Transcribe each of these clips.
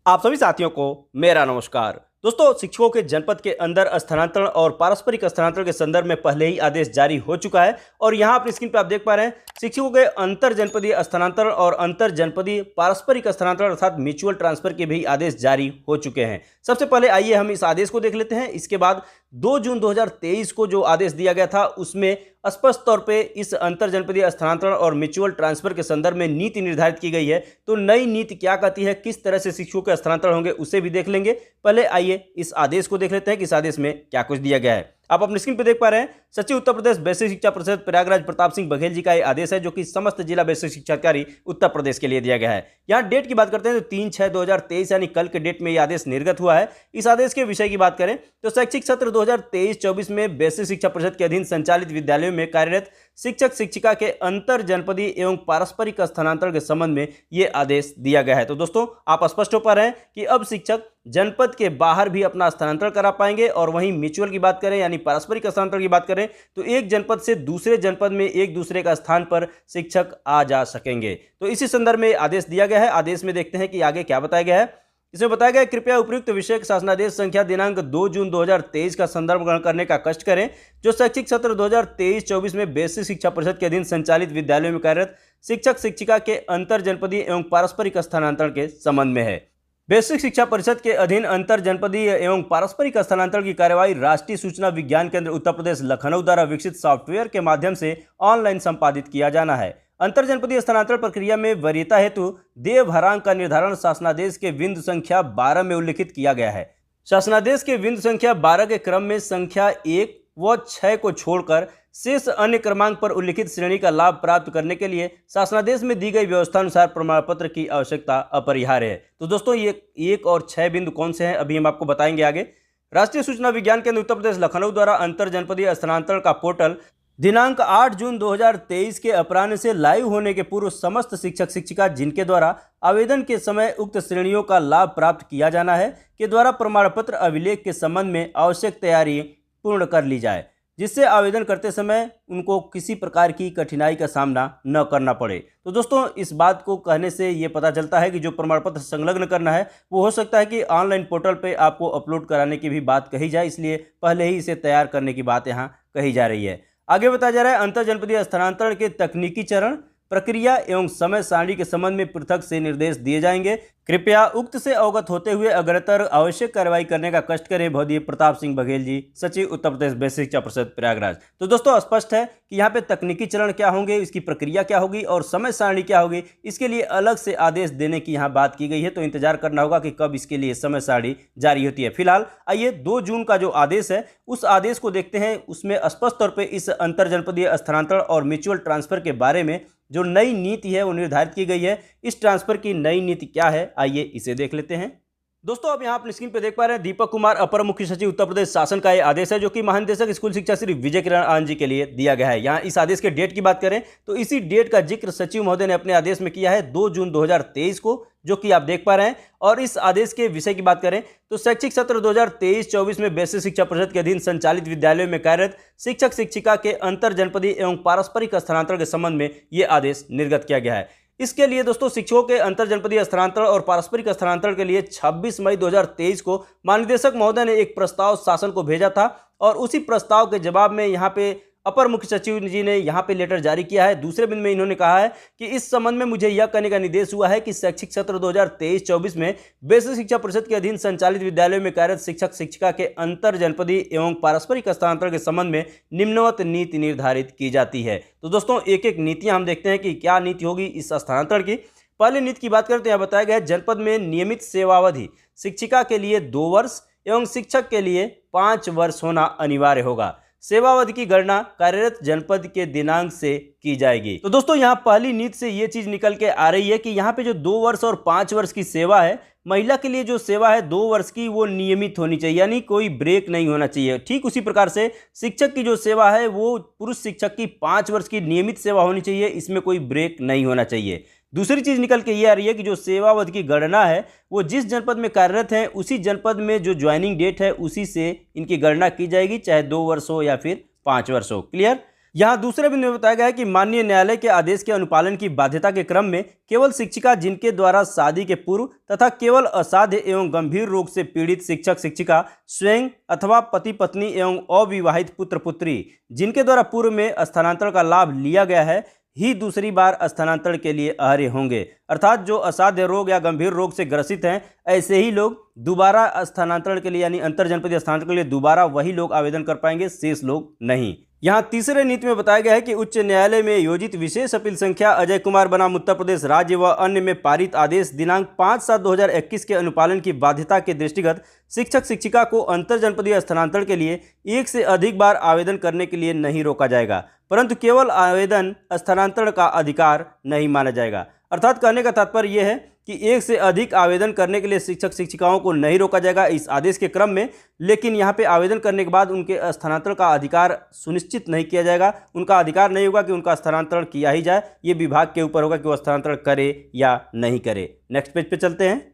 आप सभी साथियों को मेरा नमस्कार। दोस्तों, शिक्षकों के जनपद के अंदर स्थानांतरण और पारस्परिक स्थानांतरण के संदर्भ में पहले ही आदेश जारी हो चुका है और यहाँ अपनी स्क्रीन पर आप देख पा रहे हैं शिक्षकों के अंतर जनपदीय स्थानांतरण और अंतर जनपदीय पारस्परिक स्थानांतरण अर्थात म्यूचुअल ट्रांसफर के भी आदेश जारी हो चुके हैं। सबसे पहले आइए हम इस आदेश को देख लेते हैं। इसके बाद 2 जून 2023 को जो आदेश दिया गया था उसमें स्पष्ट तौर पे इस अंतर जनपदीय स्थानांतरण और म्यूचुअल ट्रांसफर के संदर्भ में नीति निर्धारित की गई है। तो नई नीति क्या कहती है, किस तरह से शिक्षकों के स्थानांतरण होंगे, उसे भी देख लेंगे। पहले आइए इस आदेश को देख लेते हैं कि इस आदेश में क्या कुछ दिया गया है। आप अपनी स्क्रीन पर देख पा रहे हैं सचिव उत्तर प्रदेश बेसिक शिक्षा परिषद प्रयागराज प्रताप सिंह बघेल जी का यह आदेश है जो कि समस्त जिला बेसिक शिक्षा अधिकारी उत्तर प्रदेश के लिए दिया गया है। यहाँ डेट की बात करते हैं तो 3/6/2023 यानी कल के डेट में यह आदेश निर्गत हुआ है। इस आदेश के विषय की बात करें तो शैक्षिक सत्र 2023-24 में बेसिक शिक्षा परिषद के अधीन संचालित विद्यालयों में कार्यरत शिक्षक शिक्षिका के अंतर जनपदीय एवं पारस्परिक स्थानांतरण के संबंध में यह आदेश दिया गया है। तो दोस्तों, आप स्पष्ट हो पा रहे हैं कि अब शिक्षक जनपद के बाहर भी अपना स्थानांतरण करा पाएंगे और वहीं म्यूचुअल की बात करें यानी पारस्परिक स्थानांतरण की बात करें तो एक जनपद से दूसरे जनपद में एक दूसरे का स्थान पर शिक्षक आ जा सकेंगे। तो इसी संदर्भ में आदेश दिया गया है। आदेश में देखते हैं कि आगे क्या बताया गया है। इसमें बताया गया कृपया उपयुक्त विषय शासनादेश संख्या दिनांक 2 जून 2023 का संदर्भ ग्रहण करने का कष्ट करें जो शैक्षिक सत्र 2023-24 में बेसिक शिक्षा परिषद के अधीन संचालित विद्यालयों में कार्यरत शिक्षक शिक्षिका के अंतर जनपदीय एवं पारस्परिक स्थानांतरण के संबंध में है। बेसिक शिक्षा परिषद के अधीन अंतर जनपदीय एवं पारस्परिक स्थानांतरण की कार्यवाही राष्ट्रीय सूचना विज्ञान केंद्र उत्तर प्रदेश लखनऊ द्वारा विकसित सॉफ्टवेयर के माध्यम से ऑनलाइन संपादित किया जाना है। अंतर जनपदीय स्थानांतरण प्रक्रिया में वरीयता हेतु देय भरांक का निर्धारण शासनादेश के बिंदु संख्या 12 में उल्लिखित किया गया है। शासनादेश के बिंदु संख्या 12 के क्रम में संख्या 1 व 6 को छोड़कर शेष अन्य क्रमांक पर उल्लिखित श्रेणी का लाभ प्राप्त करने के लिए शासनादेश में दी गई व्यवस्था अनुसार प्रमाण पत्र की आवश्यकता अपरिहार्य है। तो दोस्तों, ये 1 और 6 बिंदु कौन से हैं अभी हम आपको बताएंगे आगे। राष्ट्रीय सूचना विज्ञान केंद्र उत्तर प्रदेश लखनऊ द्वारा अंतर जनपदीय स्थानांतरण का पोर्टल दिनांक 8 जून 2023 के अपराह्न से लाइव होने के पूर्व समस्त शिक्षक शिक्षिका जिनके द्वारा आवेदन के समय उक्त श्रेणियों का लाभ प्राप्त किया जाना है के द्वारा प्रमाण पत्र अभिलेख के संबंध में आवश्यक तैयारी पूर्ण कर ली जाए जिससे आवेदन करते समय उनको किसी प्रकार की कठिनाई का सामना न करना पड़े। तो दोस्तों, इस बात को कहने से ये पता चलता है कि जो प्रमाण पत्र संलग्न करना है वो हो सकता है कि ऑनलाइन पोर्टल पे आपको अपलोड कराने की भी बात कही जाए, इसलिए पहले ही इसे तैयार करने की बात यहाँ कही जा रही है। आगे बताया जा रहा है अंतर जनपदीय स्थानांतरण के तकनीकी चरण प्रक्रिया एवं समय सारणी के संबंध में पृथक से निर्देश दिए जाएंगे। कृपया उक्त से अवगत होते हुए अग्रतर आवश्यक कार्रवाई करने का कष्ट करें भौदीय प्रताप सिंह बघेल जी, सचिव उत्तर प्रदेश बेसिक शिक्षा परिषद प्रयागराज। तो दोस्तों, स्पष्ट है कि यहाँ पे तकनीकी चरण क्या होंगे, इसकी प्रक्रिया क्या होगी और समय सारणी क्या होगी, इसके लिए अलग से आदेश देने की यहाँ बात की गई है। तो इंतजार करना होगा कि कब इसके लिए समय सारणी जारी होती है। फिलहाल आइए 2 जून का जो आदेश है उस आदेश को देखते हैं। उसमें स्पष्ट तौर पर इस अंतर जनपदीय स्थानांतरण और म्यूचुअल ट्रांसफर के बारे में जो नई नीति है वो निर्धारित की गई है। इस ट्रांसफर की नई नीति क्या है, आइए इसे देख लेते हैं। दोस्तों, अब यहाँ अपनी स्क्रीन पे देख पा रहे हैं दीपक कुमार अपर मुख्य सचिव उत्तर प्रदेश शासन का यह आदेश है जो कि महानिदेशक स्कूल शिक्षा श्री विजय किरण आनंद जी के लिए दिया गया है। यहाँ इस आदेश के डेट की बात करें तो इसी डेट का जिक्र सचिव महोदय ने अपने आदेश में किया है 2 जून 2023 को, जो कि आप देख पा रहे हैं। और इस आदेश के विषय की बात करें तो शैक्षिक सत्र 2023-24 में बेसिक शिक्षा परिषद के अधीन संचालित विद्यालयों में कार्यरत शिक्षक शिक्षिका के अंतर जनपदीय एवं पारस्परिक स्थानांतरण के संबंध में यह आदेश निर्गत किया गया है। इसके लिए दोस्तों शिक्षकों के अंतर जनपदीय स्थानांतरण और पारस्परिक स्थानांतरण के लिए 26 मई 2023 को महानिदेशक महोदय ने एक प्रस्ताव शासन को भेजा था और उसी प्रस्ताव के जवाब में यहाँ पे अपर मुख्य सचिव जी ने यहाँ पे लेटर जारी किया है। दूसरे बिंदु में इन्होंने कहा है कि इस संबंध में मुझे यह कहने का निर्देश हुआ है कि शैक्षिक सत्र 2023-24 में बेसिक शिक्षा परिषद के अधीन संचालित विद्यालयों में कार्यरत शिक्षक शिक्षिका के अंतर जनपदीय एवं पारस्परिक स्थानांतरण के संबंध में निम्नवत नीति निर्धारित की जाती है। तो दोस्तों, एक एक नीतियां हम देखते हैं कि क्या नीति होगी इस स्थानांतरण की। पहली नीति की बात करें तो यहाँ बताया गया है जनपद में नियमित सेवावधि शिक्षिका के लिए 2 वर्ष एवं शिक्षक के लिए 5 वर्ष होना अनिवार्य होगा। सेवावधि की गणना कार्यरत जनपद के दिनांक से की जाएगी। तो दोस्तों, यहाँ पहली नीति से ये चीज निकल के आ रही है कि यहाँ पे जो 2 वर्ष और 5 वर्ष की सेवा है, महिला के लिए जो सेवा है 2 वर्ष की वो नियमित होनी चाहिए, यानी कोई ब्रेक नहीं होना चाहिए। ठीक उसी प्रकार से शिक्षक की जो सेवा है वो पुरुष शिक्षक की 5 वर्ष की नियमित सेवा होनी चाहिए, इसमें कोई ब्रेक नहीं होना चाहिए। दूसरी चीज निकल के ये आ रही है कि जो सेवावधि की गणना है वो जिस जनपद में कार्यरत हैं उसी जनपद में जो ज्वाइनिंग डेट है उसी से इनकी गणना की जाएगी, चाहे 2 वर्ष हो या फिर 5 वर्ष हो। क्लियर। यहाँ दूसरे बिंदु में बताया गया है कि माननीय न्यायालय के आदेश के अनुपालन की बाध्यता के क्रम में केवल शिक्षिका जिनके द्वारा शादी के पूर्व तथा केवल असाध्य एवं गंभीर रोग से पीड़ित शिक्षक शिक्षिका स्वयं अथवा पति पत्नी एवं अविवाहित पुत्र पुत्री जिनके द्वारा पूर्व में स्थानांतरण का लाभ लिया गया है ही दूसरी बार स्थानांतरण के लिए अर्ह होंगे। अर्थात जो असाध्य रोग या गंभीर रोग से ग्रसित हैं ऐसे ही लोग दोबारा स्थानांतरण के लिए यानी अंतर जनपदीय स्थानांतरण के लिए दोबारा वही लोग आवेदन कर पाएंगे, शेष लोग नहीं। यहाँ तीसरे नीति में बताया गया है कि उच्च न्यायालय में योजित विशेष अपील संख्या अजय कुमार बनाम उत्तर प्रदेश राज्य व अन्य में पारित आदेश दिनांक 5/7/2021 के अनुपालन की बाध्यता के दृष्टिगत शिक्षक शिक्षिका को अंतर जनपदीय स्थानांतरण के लिए एक से अधिक बार आवेदन करने के लिए नहीं रोका जाएगा, परंतु केवल आवेदन स्थानांतरण का अधिकार नहीं माना जाएगा। अर्थात कहने का तात्पर्य यह है कि एक से अधिक आवेदन करने के लिए शिक्षक शिक्षिकाओं को नहीं रोका जाएगा इस आदेश के क्रम में, लेकिन यहाँ पे आवेदन करने के बाद उनके स्थानांतरण का अधिकार सुनिश्चित नहीं किया जाएगा। उनका अधिकार नहीं होगा कि उनका स्थानांतरण किया ही जाए, ये विभाग के ऊपर होगा कि वो स्थानांतरण करे या नहीं करे। नेक्स्ट पेज पे चलते हैं।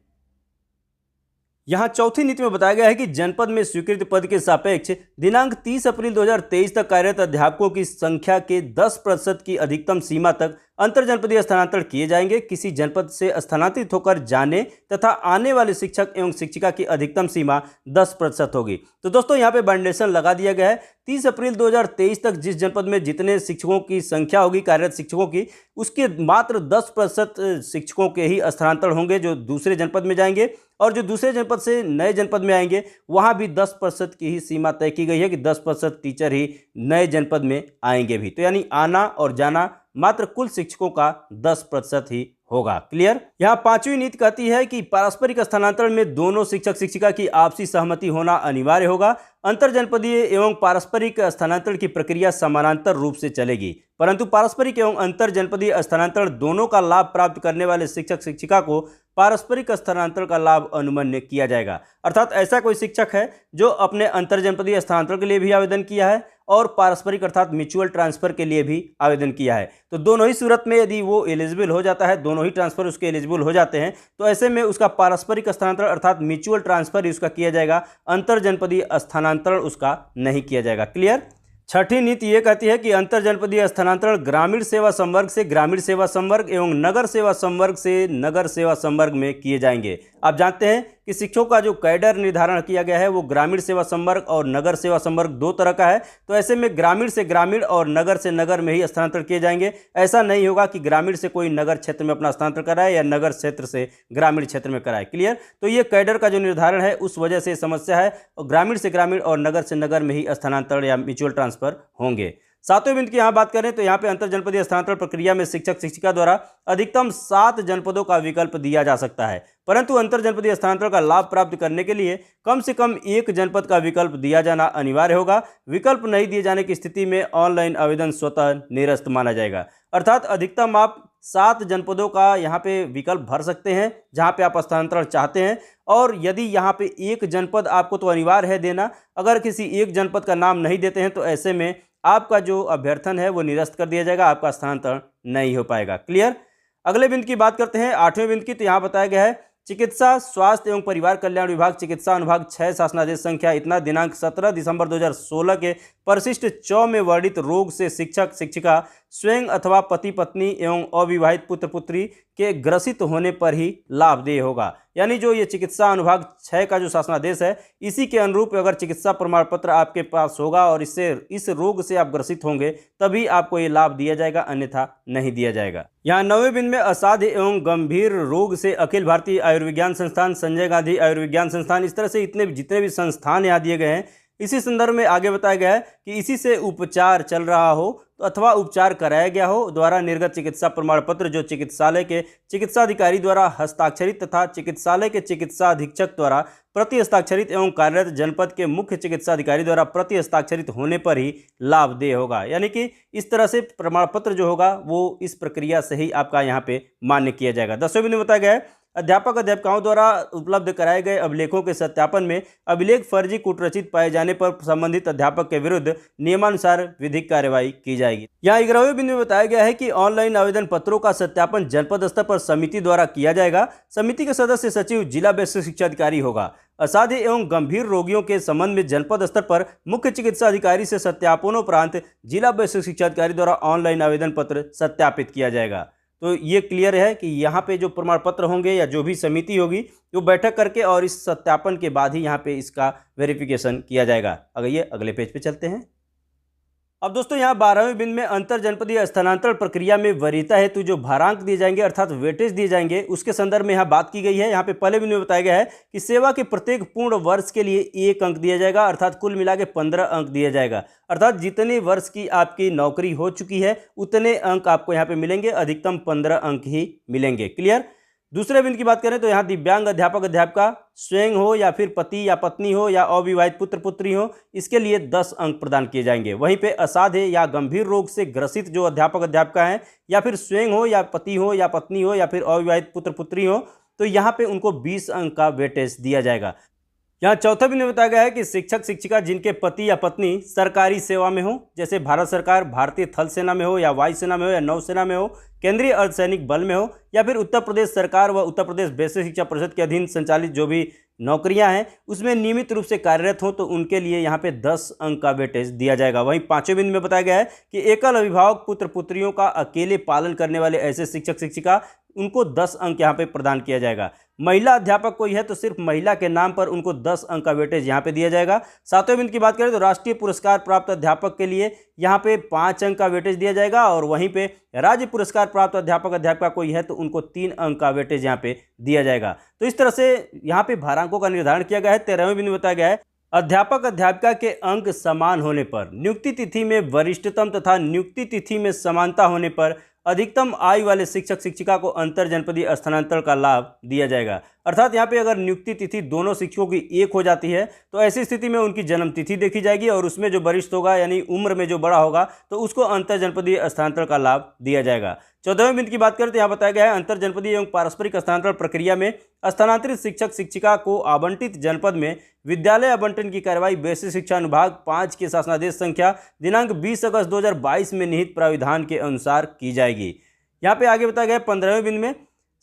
यहाँ चौथी नीति में बताया गया है कि जनपद में स्वीकृत पद के सापेक्ष दिनांक 30 अप्रैल 2023 तक कार्यरत अध्यापकों की संख्या के 10% की अधिकतम सीमा तक अंतर जनपदीय स्थानांतरण किए जाएंगे। किसी जनपद से स्थानांतरित होकर जाने तथा आने वाले शिक्षक एवं शिक्षिका की अधिकतम सीमा 10% होगी। तो दोस्तों यहाँ पे बाइंडेशन लगा दिया गया है। 30 अप्रैल 2023 तक जिस जनपद में जितने शिक्षकों की संख्या होगी कार्यरत शिक्षकों की, उसके मात्र 10% शिक्षकों के ही स्थानांतरण होंगे जो दूसरे जनपद में जाएंगे, और जो दूसरे जनपद से नए जनपद में आएंगे वहां भी 10% की ही सीमा तय की गई है कि 10% टीचर ही नए जनपद में आएंगे भी। तो यानी आना और जाना मात्र कुल शिक्षकों का 10% ही होगा। क्लियर। यहाँ पांचवी नीति कहती है कि पारस्परिक स्थानांतरण में दोनों शिक्षक शिक्षिका की आपसी सहमति होना अनिवार्य होगा। अंतर जनपदीय एवं पारस्परिक स्थानांतरण की प्रक्रिया समानांतर रूप से चलेगी, परंतु पारस्परिक एवं अंतर जनपदीय स्थानांतरण दोनों का लाभ प्राप्त करने वाले शिक्षक शिक्षिका को पारस्परिक स्थानांतरण का लाभ अनुमन्य किया जाएगा। अर्थात ऐसा कोई शिक्षक है जो अपने अंतर जनपदीय स्थानांतरण के लिए भी आवेदन किया है और पारस्परिक अर्थात म्यूचुअल ट्रांसफर के लिए भी आवेदन किया है, तो दोनों ही सूरत में यदि वो एलिजिबल हो जाता है, दोनों ही ट्रांसफर उसके एलिजिबल हो जाते हैं, तो ऐसे में उसका पारस्परिक स्थानांतरण अर्थात म्यूचुअल ट्रांसफर ही उसका किया जाएगा, अंतर जनपदीय स्थानांतरण उसका नहीं किया जाएगा। क्लियर। छठी नीति ये कहती है कि अंतर जनपदीय स्थानांतरण ग्रामीण सेवा संवर्ग से ग्रामीण सेवा संवर्ग एवं नगर सेवा संवर्ग से नगर सेवा संवर्ग में किए जाएंगे। आप जानते हैं कि शिक्षकों का जो कैडर निर्धारण किया गया है वो ग्रामीण सेवा संवर्ग और नगर सेवा संवर्ग दो तरह का है, तो ऐसे में ग्रामीण से ग्रामीण और नगर से नगर में ही स्थानांतरण किए जाएंगे। ऐसा नहीं होगा कि ग्रामीण से कोई नगर क्षेत्र में अपना स्थानांतरण कराए या नगर क्षेत्र से ग्रामीण क्षेत्र में कराए। क्लियर। तो ये कैडर का जो निर्धारण है उस वजह से समस्या है, और ग्रामीण से ग्रामीण और नगर से नगर में ही स्थानांतरण या म्यूचुअल ट्रांसफर होंगे। सातवें बिंदु की यहाँ बात करें तो यहाँ पे अंतर जनपदीय स्थानांतरण प्रक्रिया में शिक्षक शिक्षिका द्वारा अधिकतम 7 जनपदों का विकल्प दिया जा सकता है, परंतु अंतर जनपदीय स्थानांतरण का लाभ प्राप्त करने के लिए कम से कम 1 जनपद का विकल्प दिया जाना अनिवार्य होगा। विकल्प नहीं दिए जाने की स्थिति में ऑनलाइन आवेदन स्वतः निरस्त माना जाएगा। अर्थात अधिकतम आप 7 जनपदों का यहाँ पे विकल्प भर सकते हैं जहाँ पे आप स्थानांतरण चाहते हैं, और यदि यहाँ पे 1 जनपद आपको तो अनिवार्य है देना, अगर किसी 1 जनपद का नाम नहीं देते हैं तो ऐसे में आपका जो अभ्यर्थन है वो निरस्त कर दिया जाएगा, आपका स्थानांतरण नहीं हो पाएगा। क्लियर। अगले बिंदु की बात करते हैं, 8वें बिंदु की। तो यहाँ बताया गया है चिकित्सा स्वास्थ्य एवं परिवार कल्याण विभाग चिकित्सा अनुभाग 6 शासनादेश संख्या इतना दिनांक 17 दिसंबर 2016 के परिशिष्ट 4 में वर्णित रोग से शिक्षक शिक्षिका स्वयं अथवा पति पत्नी एवं अविवाहित पुत्र पुत्री के ग्रसित होने पर ही लाभदेय होगा। यानी जो ये चिकित्सा अनुभाग 6 का जो शासनादेश है इसी के अनुरूप अगर चिकित्सा प्रमाण पत्र आपके पास होगा और इस रोग से आप ग्रसित होंगे तभी आपको ये लाभ दिया जाएगा, अन्यथा नहीं दिया जाएगा। यहाँ 9वें बिंदु में असाध्य एवं गंभीर रोग से अखिल भारतीय आयुर्विज्ञान संस्थान, संजय गांधी आयुर्विज्ञान संस्थान, इस तरह से जितने भी संस्थान यहाँ दिए गए हैं इसी संदर्भ में आगे बताया गया है कि इसी से उपचार चल रहा हो तो अथवा उपचार कराया गया हो द्वारा निर्गत चिकित्सा प्रमाण पत्र जो चिकित्सालय के चिकित्सा अधिकारी द्वारा हस्ताक्षरित तथा चिकित्सालय के चिकित्सा अधीक्षक द्वारा प्रति हस्ताक्षरित एवं कार्यरत जनपद के मुख्य चिकित्सा अधिकारी द्वारा प्रति हस्ताक्षरित होने पर ही लाभदेय होगा। यानी कि इस तरह से प्रमाण पत्र जो होगा वो इस प्रक्रिया से ही आपका यहाँ पे मान्य किया जाएगा। 10वें बिंदु बताया गया है अध्यापक अध्यापिकाओं द्वारा उपलब्ध कराए गए अभिलेखों के सत्यापन में अभिलेख फर्जी कूटरचित पाए जाने पर संबंधित अध्यापक के विरुद्ध नियमानुसार विधिक कार्रवाई की जाएगी। यहाँ 11वें बिंदु में बताया गया है कि ऑनलाइन आवेदन पत्रों का सत्यापन जनपद स्तर पर समिति द्वारा किया जाएगा। समिति के सदस्य सचिव जिला बेसिक शिक्षा अधिकारी होगा। असाध्य एवं गंभीर रोगियों के संबंध में जनपद स्तर पर मुख्य चिकित्सा अधिकारी से सत्यापनोपरांत जिला बेसिक शिक्षा अधिकारी द्वारा ऑनलाइन आवेदन पत्र सत्यापित किया जाएगा। तो ये क्लियर है कि यहाँ पे जो प्रमाण पत्र होंगे या जो भी समिति होगी वो बैठक करके और इस सत्यापन के बाद ही यहाँ पे इसका वेरिफिकेशन किया जाएगा। अगले पेज पे चलते हैं। अब दोस्तों यहाँ 12वें बिंदु में अंतर जनपदीय स्थानांतरण प्रक्रिया में वरीयता हेतु जो भारांक दिए जाएंगे अर्थात वेटेज दिए जाएंगे उसके संदर्भ में यहाँ बात की गई है। यहाँ पे पहले बिंदु में बताया गया है कि सेवा के प्रत्येक पूर्ण वर्ष के लिए 1 अंक दिया जाएगा अर्थात कुल मिला के 15 अंक दिया जाएगा। अर्थात जितने वर्ष की आपकी नौकरी हो चुकी है उतने अंक आपको यहाँ पे मिलेंगे, अधिकतम 15 अंक ही मिलेंगे। क्लियर। दूसरे बिंदु की बात करें तो यहाँ दिव्यांग अध्यापक अध्यापिका स्वयं हो या फिर पति या पत्नी हो या अविवाहित पुत्र पुत्री हो, इसके लिए 10 अंक प्रदान किए जाएंगे। वहीं पे असाध्य या गंभीर रोग से ग्रसित जो अध्यापक अध्यापिका हैं या फिर स्वयं हो या पति हो या पत्नी हो या फिर अविवाहित पुत्र पुत्री हो, तो यहाँ पे उनको 20 अंक का वेटेज दिया जाएगा। यहाँ चौथा बिंदु बताया गया है कि शिक्षक शिक्षिका जिनके पति या पत्नी सरकारी सेवा में हो, जैसे भारत सरकार, भारतीय थल सेना में हो या वायुसेना में हो या नौसेना में हो, केंद्रीय अर्धसैनिक बल में हो या फिर उत्तर प्रदेश सरकार व उत्तर प्रदेश बेसिक शिक्षा परिषद के अधीन संचालित जो भी नौकरियां हैं उसमें नियमित रूप से कार्यरत हो, तो उनके लिए यहाँ पे 10 अंक का वेटेज दिया जाएगा। वहीं 5वें बिंदु में बताया गया है कि एकल अभिभावक पुत्र पुत्रियों का अकेले पालन करने वाले ऐसे शिक्षक शिक्षिका उनको 10 अंक यहाँ पे प्रदान किया जाएगा। महिला अध्यापक कोई है तो सिर्फ महिला के नाम पर उनको 10 अंक का वेटेज यहाँ पे दिया जाएगा। 7वें बिंदु की बात करें तो राष्ट्रीय पुरस्कार प्राप्त अध्यापक के लिए यहाँ पे 5 अंक का वेटेज दिया जाएगा और वहीं पे राज्य पुरस्कार प्राप्त अध्यापक अध्यापिका कोई है तो उनको 3 अंक का वेटेज यहाँ पे दिया जाएगा। तो इस तरह से यहाँ पे भारांकों का निर्धारण किया गया है। 13वें बिंदु बताया गया है अध्यापक अध्यापिका के अंक समान होने पर, नियुक्ति तिथि में वरिष्ठतम तथा नियुक्ति तिथि में समानता होने पर अधिकतम आयु वाले शिक्षक शिक्षिका को अंतर जनपदीय स्थानांतरण का लाभ दिया जाएगा। अर्थात यहाँ पे अगर नियुक्ति तिथि दोनों शिक्षकों की एक हो जाती है तो ऐसी स्थिति में उनकी जन्म तिथि देखी जाएगी और उसमें जो वरिष्ठ होगा यानी उम्र में जो बड़ा होगा तो उसको अंतर जनपदीय स्थानांतरण का लाभ दिया जाएगा। 14वें बिंदु की बात करें तो यहाँ बताया गया है अंतर जनपदीय एवं पारस्परिक स्थानांतरण प्रक्रिया में स्थानांतरित शिक्षक शिक्षिका को आवंटित जनपद में विद्यालय आवंटन की कार्रवाई बेसिक शिक्षा अनुभाग 5 के शासनादेश संख्या दिनांक 20 अगस्त 2022 में निहित प्राविधान के अनुसार की जाएगी। यहाँ पे आगे बताया गया 15वें बिंदु में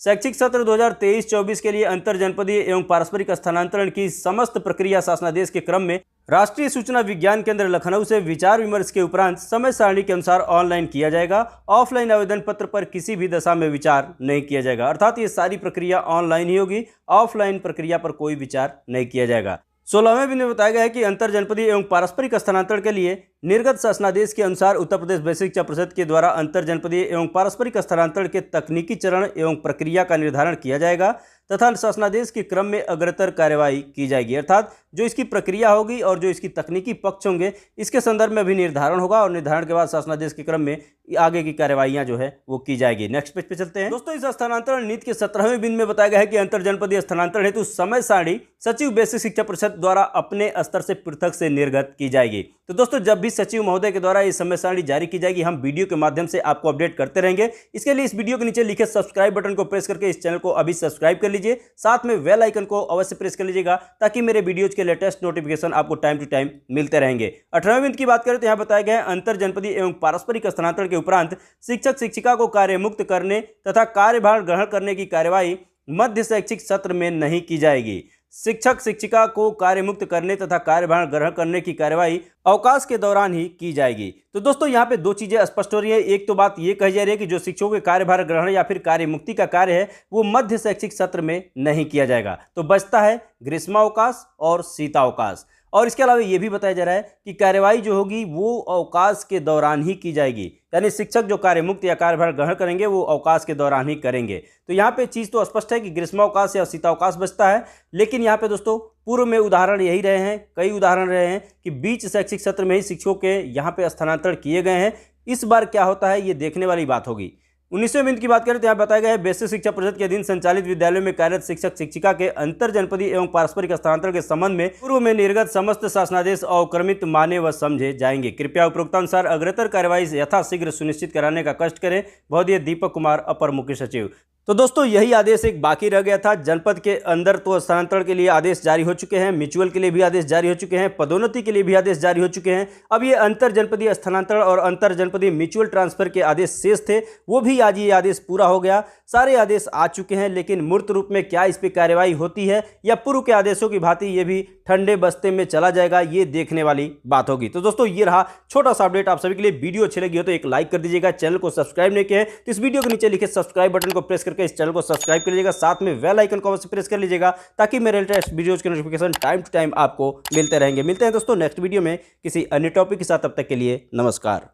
शैक्षिक सत्र 2023-24 के लिए अंतर जनपदीय एवं पारस्परिक स्थानांतरण की समस्त प्रक्रिया शासनादेश के क्रम में राष्ट्रीय सूचना विज्ञान केंद्र लखनऊ से विचार विमर्श के उपरांत समय सारणी के अनुसार ऑनलाइन किया जाएगा। ऑफलाइन आवेदन पत्र पर किसी भी दशा में विचार नहीं किया जाएगा। अर्थात ये सारी प्रक्रिया ऑनलाइन ही होगी, ऑफलाइन प्रक्रिया पर कोई विचार नहीं किया जाएगा। 16वें बिंदु में बताया गया है कि अंतर जनपदीय एवं पारस्परिक स्थानांतरण के लिए निर्गत शासनादेश के अनुसार उत्तर प्रदेश बेसिक शिक्षा परिषद के द्वारा अंतर जनपदीय एवं पारस्परिक स्थानांतरण के तकनीकी चरण एवं प्रक्रिया का निर्धारण किया जाएगा तथा शासनादेश के क्रम में अग्रतर कार्यवाही की जाएगी। अर्थात जो इसकी प्रक्रिया होगी और जो इसकी तकनीकी पक्ष होंगे इसके संदर्भ में भी निर्धारण होगा और निर्धारण के बाद शासनादेश के क्रम में आगे की कार्यवाहियां जो है वो की जाएगी। नेक्स्ट पेज पे चलते हैं। दोस्तों इस स्थानांतरण नीति के 17वें बिंदु में बताया गया है कि अंतर जनपदीय स्थानांतरण हेतु समय सारणी सचिव बेसिक शिक्षा परिषद द्वारा अपने स्तर से पृथक से निर्गत की जाएगी। तो दोस्तों जब भी सचिव महोदय के द्वारा ये समय सारणी जारी की जाएगी हम वीडियो के माध्यम से आपको अपडेट करते रहेंगे। इसके लिए इस वीडियो के नीचे लिखे सब्सक्राइब बटन को प्रेस करके इस चैनल को अभी सब्सक्राइब कर लीजिए, साथ में बेल आइकन को अवश्य प्रेस कर लीजिएगा ताकि मेरे वीडियोज के लेटेस्ट नोटिफिकेशन आपको टाइम टू टाइम मिलते रहेंगे। 18वें बिंदु की बात करें तो यहाँ बताया गया है अंतर जनपदीय एवं पारस्परिक स्थानांतरण के उपरांत शिक्षक शिक्षिका को कार्य मुक्त करने तथा कार्यभार ग्रहण करने की कार्यवाही मध्य शैक्षिक सत्र में नहीं की जाएगी। शिक्षक शिक्षिका को कार्य मुक्त करने तथा कार्यभार ग्रहण करने की कार्यवाही अवकाश के दौरान ही की जाएगी। तो दोस्तों यहाँ पे दो चीजें स्पष्ट हो रही है। एक तो बात ये कही जा रही है कि जो शिक्षकों के कार्यभार ग्रहण या फिर कार्य मुक्ति का कार्य है वो मध्य शैक्षिक सत्र में नहीं किया जाएगा, तो बचता है ग्रीष्मावकाश और शीतावकाश। और इसके अलावा ये भी बताया जा रहा है कि कार्यवाही जो होगी वो अवकाश के दौरान ही की जाएगी, यानी शिक्षक जो कार्य मुक्त या कार्यभार ग्रहण करेंगे वो अवकाश के दौरान ही करेंगे। तो यहाँ पे चीज़ तो स्पष्ट है कि ग्रीष्मावकाश या शीतावकाश बचता है, लेकिन यहाँ पे दोस्तों पूर्व में उदाहरण यही रहे हैं, कई उदाहरण रहे हैं कि बीच शैक्षिक सत्र में ही शिक्षकों के यहाँ पे स्थानांतरण किए गए हैं। इस बार क्या होता है ये देखने वाली बात होगी। 19वें बिंदु की बात करें तो यहाँ बताया गया है बेसिक शिक्षा परिषद के अधीन संचालित विद्यालयों में कार्यरत शिक्षक शिक्षिका के अंतर जनपदीय एवं पारस्परिक स्थानांतरण के संबंध में पूर्व में निर्गत समस्त शासनादेश अवक्रमित माने व समझे जाएंगे। कृपया उपरोक्तानुसार अग्रतर कार्यवाही यथाशीघ्र सुनिश्चित कराने का कष्ट करें। बहुत दीपक कुमार, अपर मुख्य सचिव। तो दोस्तों यही आदेश एक बाकी रह गया था। जनपद के अंदर तो स्थानांतरण के लिए आदेश जारी हो चुके हैं, म्यूचुअल के लिए भी आदेश जारी हो चुके हैं, पदोन्नति के लिए भी आदेश जारी हो चुके हैं। अब ये अंतर जनपदीय स्थानांतरण और अंतर जनपदीय म्यूचुअल ट्रांसफर के आदेश शेष थे, वो भी आज ये आदेश पूरा हो गया। सारे आदेश आ चुके हैं, लेकिन मूर्त रूप में क्या इस पर कार्रवाई होती है या पूर्व के आदेशों की भांति ये भी ठंडे बस्ते में चला जाएगा, ये देखने वाली बात होगी। तो दोस्तों ये रहा छोटा सा अपडेट आप सभी के लिए। वीडियो अच्छी लगी हो तो एक लाइक कर दीजिएगा, चैनल को सब्सक्राइब नहीं किया है तो इस वीडियो के नीचे लिखे सब्सक्राइब बटन को प्रेस करके इस चैनल को सब्सक्राइब कर लीजिएगा, साथ में बेल आइकन को अवश्य प्रेस कर लीजिएगा ताकि मेरे लेटेस्ट वीडियोज के नोटिफिकेशन टाइम टू टाइम आपको मिलते रहेंगे। मिलते हैं दोस्तों नेक्स्ट वीडियो में किसी अन्य टॉपिक के साथ, तब तक के लिए नमस्कार।